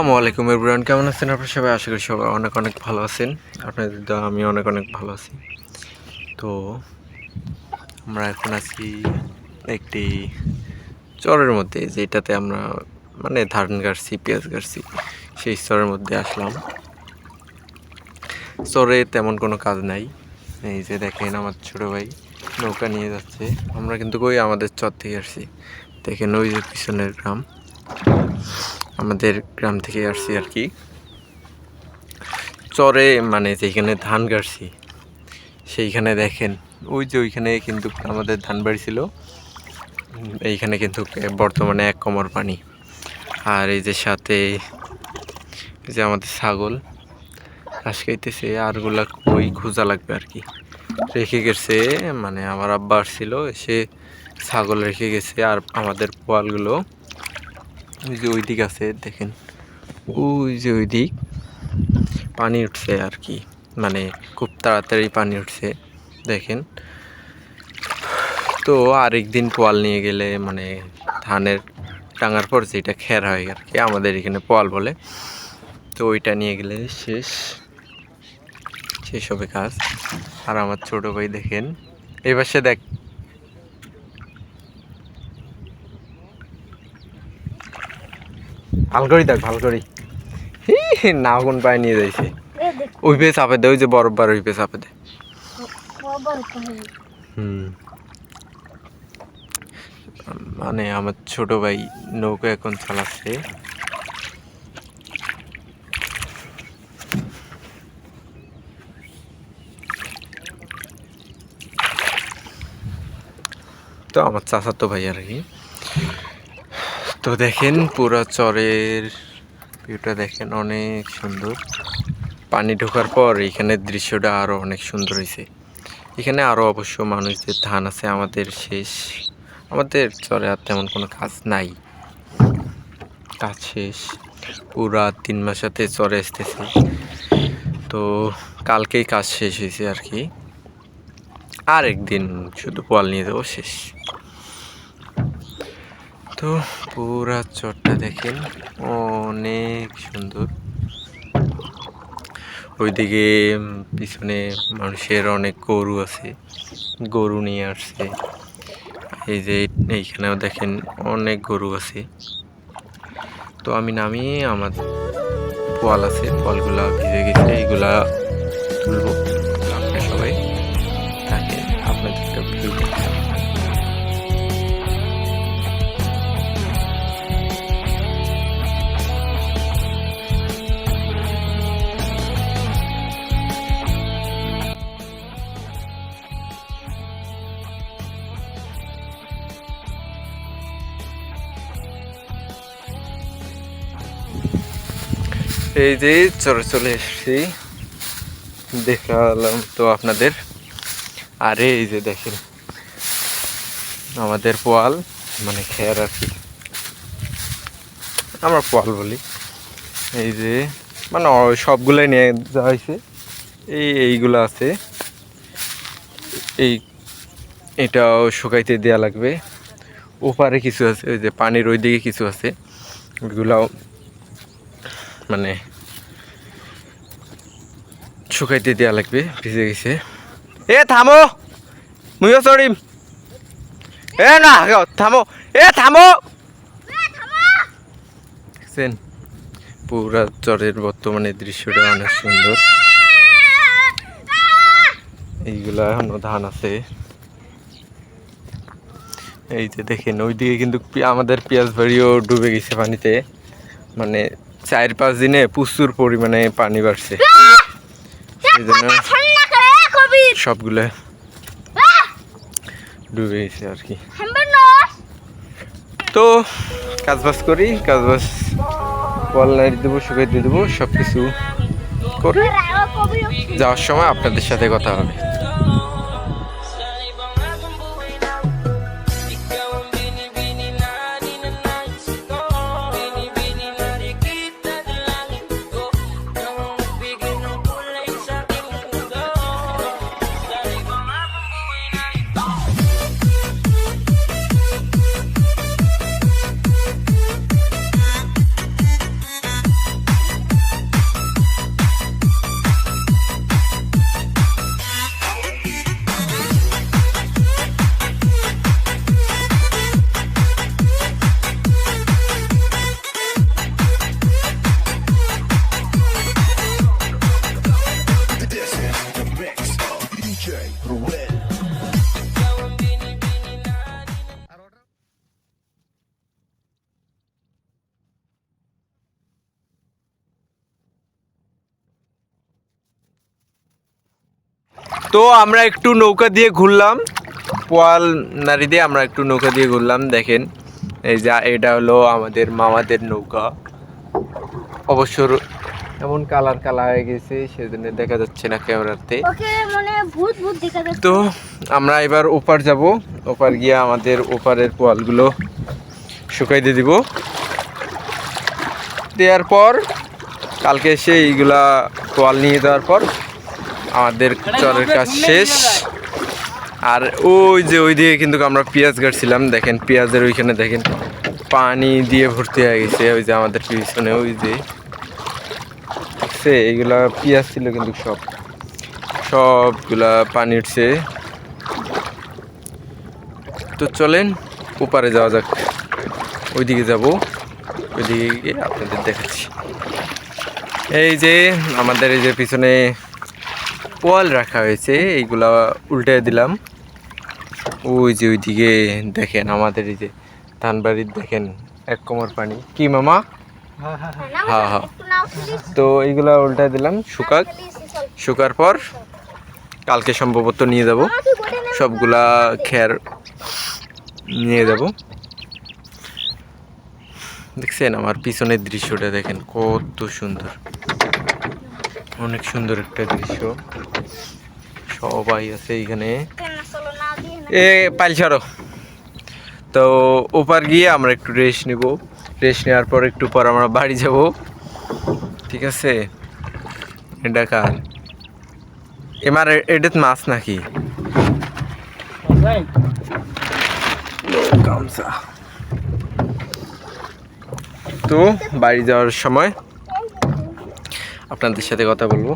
আসসালামু আলাইকুম এভরিওয়ান, কেমন আছেন আপনারা সবাই? আশা করি সবাই অনেক অনেক ভালো আছেন। আপনাদের দোয়া আমি অনেক অনেক ভালো আছি। তো আমরা এখন আছি একটি চরের মধ্যে, যেটাতে আমরা ধান গাড়ছি, পেঁয়াজ গাড়ছি, সেই চরের মধ্যে আসলাম। চরে তেমন কোনো কাজ নাই। এই যে দেখেন আমার ছোট ভাই নৌকা নিয়ে যাচ্ছে। আমরা কিন্তু আমাদের চর থেকে আসছি। দেখেন ওই যে পিছনের গ্রাম, আমাদের গ্রাম থেকে আসছি আর কি। চরে যেখানে ধান গাড়ছি সেইখানে দেখেন ওই যে ওইখানে কিন্তু আমাদের ধান বাড়ি ছিল। এইখানে কিন্তু বর্তমানে 1 কোমর পানি। আর এই যে সাথে এই যে আমাদের ছাগল ঘাস খাইতেছে, আরগুলা কই খোঁজা লাগবে আর কি। রেখে গেছে, আমার আব্বা আসছিল, এসে ছাগল রেখে গেছে। আর আমাদের পোয়ালগুলো ওই যে ওই দিক আছে, দেখেন ওই যে ওই দিক পানি উঠছে আর কি, খুব তাড়াতাড়ি পানি উঠছে দেখেন। তো আরেকদিন পোয়াল নিয়ে গেলে ধানের টাঙার পর যেটা খের হয় আর কি, আমাদের এখানে পোয়াল বলে, তো ওইটা নিয়ে গেলে শেষ হবে কাজ। আর আমার ছোট ভাই দেখেন এই পাশে দেখ, ভাল করি দেখ, ভাল করি না কোন পায়ে নিয়ে যাইছে। ওই পে চাপে দে, ওই যে বরফ ওই পে চাপে দে। আমার ছোট ভাই নৌকা এখন চালাচ্ছে। তো আমার চাচাতো ভাই আর কি। তো দেখেন পুরো চরের ভিউটা দেখেন, অনেক সুন্দর। পানি ঢোকার পর এখানে দৃশ্যটা আরো অনেক সুন্দর হয়েছে। এখানে আরো অবশ্য মানুষদের ধান আছে, আমাদের শেষ। আমাদের চরে আর তেমন কোনো কাজ নাই, কাজ শেষ। পুরা 3 মাসেতে চরে আসতেছে, তো কালকেই কাজ শেষ হয়েছে আর কি। আর একদিন শুধু পোয়াল নিয়ে যাবো, শেষ। তো পুরা চরটা দেখেন, অনেক সুন্দর। ওইদিকে পিছনে মানুষের অনেক গরু আছে, গরু নিয়ে আসছে। এই যে এইখানেও দেখেন অনেক গরু আছে। তো আমি নামিয়ে আমার পোয়াল আছে, পোয়ালগুলা ভিজে গেছে, এইগুলা তুলবো। আপনি সবাই থাকেন, আপনাদের একটা ভিউ দেখান। এই যে চরে চলে এসেছি, দেখালাম তো আপনাদের। আরে এই যে দেখেন আমাদের পোয়াল, খের আর কি, আমরা পোয়াল বলি। এই যে সবগুলাই নিয়ে যাওয়া হয়েছে। এইগুলো আছে, এটাও শুকাইতে দেওয়া লাগবে। ওপারে কিছু আছে, ওই যে পানির ওই দিকে কিছু আছে, ওইগুলাও শুকাইতে দেওয়া লাগবে, ভিজে গেছে। এ থামো, মুইও চড়িম। এ না থামো, এ থামো। দেখছেন পুরা চরের বর্তমানে দৃশ্যটা অনেক সুন্দর। এইগুলা এখনো ধান আছে। এই যে দেখেন ওইদিকে কিন্তু আমাদের পেঁয়াজ বাড়িও ডুবে গেছে পানিতে। 4-5 দিনে প্রচুর পরিমাণে পানি বাড়ছে, সেই জন্য সবগুলো ডুবে গেছে আর কি। তো কাজবাজ করি, কাজবাজ বল নাড়ি দেবো, শুকাই দিয়ে দেবো, সব কিছু করে যাওয়ার সময় আপনাদের সাথে কথা হবে। তো আমরা একটু নৌকা দিয়ে ঘুরলাম, পোয়াল নারী দিয়ে আমরা একটু নৌকা দিয়ে ঘুরলাম। দেখেন এই যা এটা হলো আমাদের মামাদের নৌকা। অবশ্য এমন কালার হয়ে গেছে সেজন্য দেখা যাচ্ছে না ক্যামেরাতে। তো আমরা এবার ওপার যাব, ওপার গিয়ে আমাদের ওপারের পোয়ালগুলো শুকাই দিয়ে দিব। দেওয়ার পর কালকে এসে এইগুলা পোয়াল নিয়ে যাওয়ার পর আমাদের চরের কাজ শেষ। আর ওই যে ওই দিকে কিন্তু আমরা পেঁয়াজ গাড়ছিলাম, দেখেন পেঁয়াজের ওইখানে দেখেন পানি দিয়ে ভর্তি হয়ে গেছে। ওই যে আমাদের পিছনে ওই যে এইগুলা পেঁয়াজ ছিল কিন্তু সবগুলা পানি উঠছে। তো চলেন ওপারে যাওয়া যাক, ওইদিকে যাব, ওইদিকে গিয়ে আপনাদের দেখাচ্ছি। এই যে আমাদের এই যে পিছনে পোয়াল রাখা হয়েছে, এইগুলা উল্টে দিলাম। ওই যে ওইদিকে দেখেন আমাদের এই যে ধান বাড়ির দেখেন এক কোমর পানি। কি মামা? হ্যাঁ হ্যাঁ। তো এইগুলা উল্টে দিলাম, শুকার পর কালকে সম্ভবত নিয়ে যাব, সবগুলা খের নিয়ে যাব। দেখছেন আমার পিছনের দৃশ্যটা দেখেন কত সুন্দর, অনেক সুন্দর একটা দৃশ্য। সবাই আছে এইখানে। এ পাইল ছাড়ো। তো ওপার গিয়ে আমরা একটু রেস্ট নিব, রেস্ট নেওয়ার পর একটু পর আমরা বাড়ি যাব। ঠিক আছে? এটা কার এবার এটা মাছ নাকি? তো বাড়ি যাওয়ার সময় আপনাদের সাথে কথা বলবো।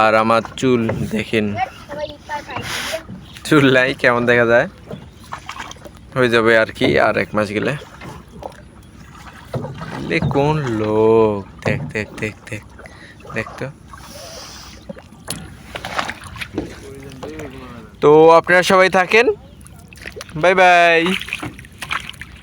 আর আমার চুল দেখেন, চুল নাই কেমন দেখা যায়, হয়ে যাবে আর কি আর 1 মাস গেলে। কোন লোক, দেখ দেখ দেখ দেখ দেখতো। তো আপনারা সবাই থাকেন, বাই বাই।